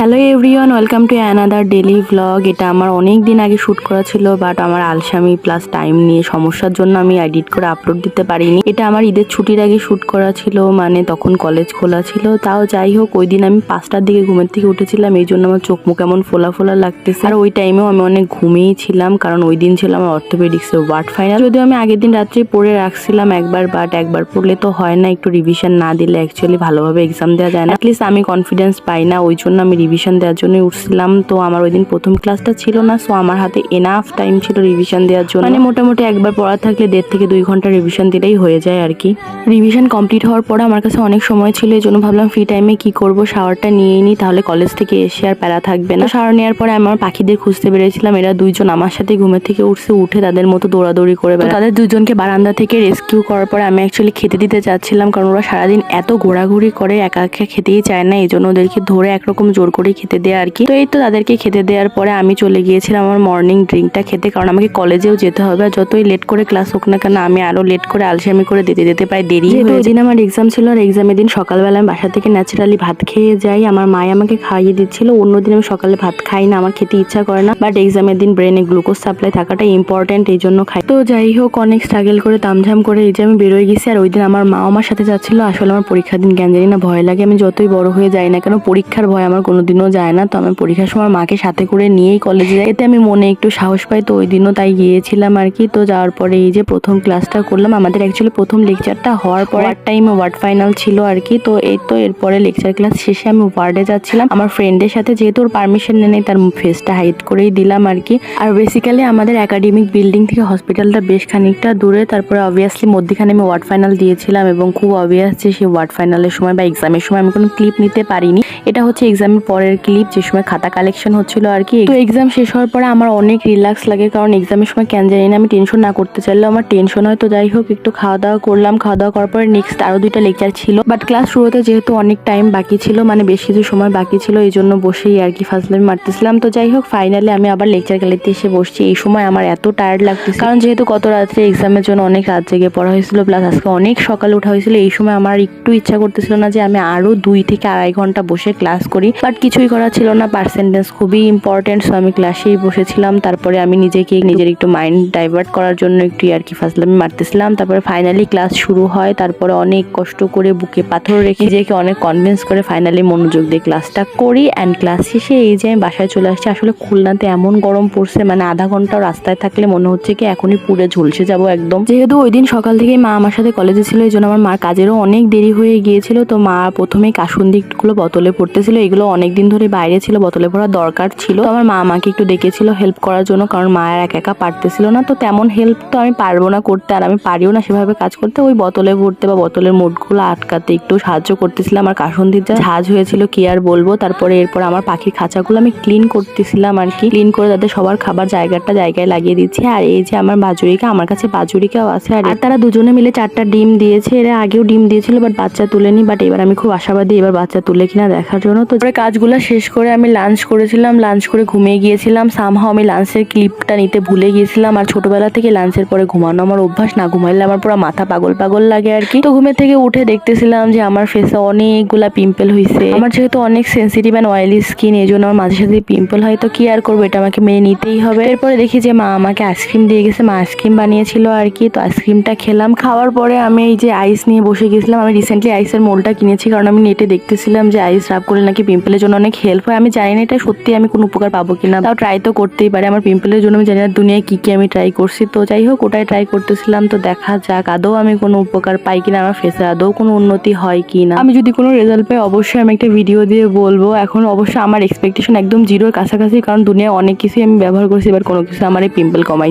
Hello everyone, welcome to another daily vlog. এটা আমার অনেক দিন আগে শ্যুট করা ছিল, বাট আমার আলসামি প্লাস টাইম নিয়ে সমস্যার জন্য আমি এডিট করে আপলোড দিতে পারিনি। এটা আমার ঈদের ছুটির আগে শ্যুট করা ছিল, মানে তখন কলেজ খোলা ছিল। তাও যাই হোক, ওই দিন আমি 5টার দিকে ঘুমের থেকে উঠেছিলাম, এই জন্য আমার চোখ মুখ কেমন ফোলা ফোলা লাগতেছে। আর ওই টাইমেও আমি অনেক ঘুমিয়েই ছিলাম, কারণ ওই দিন ছিল আমার অর্থোপেডিক্সের ওয়ার্ড ফাইনাল। যদিও আমি আগের দিন রাত্রে পড়ে রাখছিলাম একবার, বাট একবার পড়লে তো হয় না, একটু রিভিশন না দিলে অ্যাকচুয়ালি ভালোভাবে এক্সাম দেওয়া যায় না। অ্যাটলিস্ট আমি কনফিডেন্স পাই না, ওই জন্য আমি রিভিশন দেওয়ার জন্য উঠছিলাম। তো আমার ওই দিন প্রথম ক্লাসটা ছিল না, সো আমার হাতে এনাফ টাইম ছিল রিভিশন দেওয়ার জন্য। মানে মোটামুটি একবার পড়া থাকলে 1.5 থেকে 2 ঘন্টা রিভিশন দিলেই হয়ে যায় আর কি। রিভিশন কমপ্লিট হওয়ার পর আমার কাছে অনেক সময় ছিল, এই জন্য ভাবলাম ফ্রি টাইমে কি করব, শাওয়ারটা নিয়েই নিই, তাহলে কলেজ থেকে এসে আর প্যারা থাকবে না। শাওয়ার নেওয়ার পরে আমার পাখিদের খুঁজতে বেরিয়েছিলাম। এরা 2জন আমার সাথে ঘুমের থেকে উঠে তাদের মতো দৌড়াদৌড়ি করে তাদের 2জনকে বারান্দা থেকে রেস্কিউ করার পরে আমি অ্যাকচুয়ালি খেতে দিতে চাচ্ছিলাম, কারণ ওরা সারাদিন এত ঘোরাঘুরি করে, একা একা খেতেই চায় না, এই জন্য ওদেরকে ধরে একরকম জোর করে খেতে দেয় আর কি। তো এই তো তাদেরকে খেতে দেওয়ার পরে আমি চলে গিয়েছিলাম আমার মর্নিং ড্রিঙ্কটা খেতে, কারণ আমাকে কলেজেও যেতে হবে। আর যতই লেট করে ক্লাস হোক না কেন, আমি আরো লেট করে আলসেমি করে যেতে প্রায় দেরি হয়ে যায়। ওই দিন আমার এক্সাম ছিল, আর এক্সামের দিন সকালবেলা আমি বাসা থেকে ন্যাচারালি ভাত খেয়ে যাই। আমার মায়ে আমাকে খাইয়ে দিচ্ছিল, অন্যদিন আমি সকালে ভাত খাই না, আমার খেতে ইচ্ছা করে না, বাট এক্সামের দিন ব্রেনে গ্লুকোজ সাপ্লাই থাকাটা ইম্পর্টেন্ট, এই জন্য খাই। তো যাই হোক, অনেক স্ট্রাগল করে তামঝাম করে এই যে আমি বেরোয় গেছি। আর ওই দিন আমার মা আমার সাথে যাচ্ছিল। আসলে আমার পরীক্ষার দিন কেন জানি না ভয় লাগে, আমি যতই বড় হয়ে যাই না কেন পরীক্ষার ভয় আমার কোনোদিনও যায় না। তো আমি পরীক্ষার সময় মাকে সাথে করে নিয়েই কলেজে যাই, এতে আমি মনে একটু সাহস পাই। তো ওই দিনও তাই গিয়েছিলাম আর কি। তো যাওয়ার পরে এই যে প্রথম ক্লাসটা করলাম, আমাদের অ্যাকচুয়ালি প্রথম লেকচারটা হওয়ার পর টাইমে ওয়ার্ড ফাইনাল ছিল আর কি। তো এই তো এরপরে লেকচার ক্লাস শেষে আমি ওয়ার্ডে যাচ্ছিলাম আমার ফ্রেন্ডের সাথে, যেহেতু ওর পারমিশন নেই তার ফেসটা হাইড করেই দিলাম আর কি। আর বেসিক্যালি আমাদের একাডেমিক বিল্ডিং থেকে হসপিটালটা বেশ খানিকটা দূরে। তারপরে অবভিয়াসলি মধ্যখানে আমি ওয়ার্ড ফাইনাল দিয়েছিলাম, এবং খুব অবভিয়াস যে সেই ওয়ার্ড ফাইনালের সময় বা এক্সামের সময় আমি কোনো ক্লিপ নিতে পারিনি। এটা হচ্ছে এক্সামের পরের ক্লিপ, যে সময় খাতা কালেকশন হচ্ছিল আর কি। তো এক্সাম শেষ হওয়ার পরে আমার অনেক রিল্যাক্স লাগে, কারণ এক্সামের সময় কেন জানি না আমি টেনশন না করতে চাইলেও আমার টেনশন হয়। তো যাই হোক, একটু খাওয়া দাওয়া করলাম, খাওয়া দাওয়া করার পরে নেক্সট আরো 2টা লেকচার ছিল, বাট ক্লাস শুরুতে যেহেতু অনেক টাইম বাকি ছিল, মানে বেশ কিছু সময় বাকি ছিল, এই জন্য বসেই আর কি ফাজলামি মারতেছিলাম। তো যাই হোক, ফাইনালি আমি আবার লেকচার গ্যালারিতে এসে বসছি। এই সময় আমার এত টায়ার্ড লাগতেছে, কারণ যেহেতু গত রাত্রে এক্সামের জন্য অনেক রাত জেগে পড়া হয়েছিল, প্লাস আজকে অনেক সকালে ওঠা হয়েছিল। এই সময় আমার একটু ইচ্ছা করতেছিল না যে আমি আরো 2 থেকে আড়াই ঘন্টা বসে ক্লাস করি, বাট কিছুই করার ছিল না, পার্সেন্টেজ খুবই ইম্পর্টেন্ট। সো আমি ক্লাসেই বসেছিলাম। তারপরে আমি নিজের একটু মাইন্ড ডাইভার্ট করার জন্য একটু আর কি ফাজলামি মারতেছিলাম। তারপরে ফাইনালি ক্লাস শুরু হয়। তারপরে অনেক কষ্ট করে বুকে পাথর রেখে নিজেকে অনেক কনভিন্স করে ফাইনালি মনোযোগ দিয়ে ক্লাসটা করি। অ্যান্ড ক্লাস শেষে এই যে আমি বাসায় চলে আসছি। আসলে খুলনাতে এমন গরম পড়ছে, মানে আধা ঘন্টাও রাস্তায় থাকলে মনে হচ্ছে কি এখনই পুরো ঝলসে যাবো একদম। যেহেতু ওই দিন সকাল থেকেই মা আমার সাথে কলেজে ছিল, এই জন্য আমার মার কাজেরও অনেক দেরি হয়ে গিয়েছিল। তো মা প্রথমেই কাসুন্দিগুলো বোতলে পড়তেছিল, এগুলো অনেকদিন ধরে বাইরে ছিল, বোতলে ভরা দরকার ছিল। তো আমার মা আমাকে একটু ডেকেছিল হেল্প করার জন্য, কারণ মা আর একা পারতেছিল না। তো তেমন হেল্প তো আমি পারবো না করতে, আর আমি পারিও না সেভাবে কাজ করতে। ওই বোতলে ভরতে বা বোতলের মোটগুলো আটকাতে একটু সাহায্য করতেছিলাম। আর কাসুন্দির যা ঝাঁজ হয়েছিল কি আর বলবো। তারপরে এরপর আমার পাখির খাঁচাগুলো আমি ক্লিন করতেছিলাম আর কি, ক্লিন করে তাদের সবার খাবার জায়গায় লাগিয়ে দিচ্ছি। আর এই যে আমার বাজুরিকা, আমার কাছে বাজুরিকাও আছে, আর তারা দুজনে মিলে 4টা ডিম দিয়েছে। এরা আগেও ডিম দিয়েছিল, বাট বাচ্চা তুলেনি, বাট এবার আমি খুব আশাবাদী এবার বাচ্চা তুলে কিনা দেখার জন্য। তো কাজগুলো শেষ করে আমি লাঞ্চ করেছিলাম, লাঞ্চ করে ঘুমিয়ে গিয়েছিলাম। সামহাও আমি লাঞ্চের ক্লিপটা নিতে ভুলে গিয়েছিলাম। আর ছোটবেলা থেকে লাঞ্চের পরে ঘুমানো আমার অভ্যাস, না ঘুমাইলে আমার পুরো মাথা পাগল লাগে আর কি। তো ঘুমের থেকে উঠে দেখতেছিলাম যে আমার ফেসে অনেকগুলা পিম্পল হয়েছে। আমার যেহেতু অনেক সেন্সিটিভ অ্যান্ড অয়েলি স্কিন, এই জন্য আমার মাঝে সাথে পিম্পল হয়। তো কি আর করবো, এটা আমাকে মেনে নিতেই হবে। এরপরে দেখি যে মা আমাকে আইসক্রিম দিয়ে গেছে, মা আইসক্রিম বানিয়েছিল আর কি। তো আইসক্রিমটা খেলাম, খাওয়ার পরে আমি এই যে আইস নিয়ে বসে গেছিলাম। আমি রিসেন্টলি আইসের মোলটা কিনেছি, কারণ আমি নেটে দেখতেছিলাম যে আইস রাব করলে নাকি পিম্পলের জন্য অনেক হেল্প হয়। আমি জানি না এটা সত্যি আমি কোনো উপকার পাবো কিনা, তাও ট্রাই তো করতেই পারি। আমার পিম্পলের জন্য আমি জানি না দুনিয়ায় কি আমি ট্রাই করছি। তো যাই হোক, ওটাই ট্রাই করতেছিলাম। তো দেখা যাক আদৌ আমি কোনো উপকার পাই কিনা, আমার ফেসে আদৌ কোনো উন্নতি হয় কিনা। আমি যদি কোনো রেজাল্ট পাই অবশ্যই আমি একটা ভিডিও দিয়ে বলবো। এখন অবশ্যই আমার এক্সপেকটেশন একদম জিরোর কাছাকাছি, কারণ দুনিয়ায় অনেক কিছুই আমি ব্যবহার করছি, এবার কোনো কিছু আমার এই পিম্পল কমাই।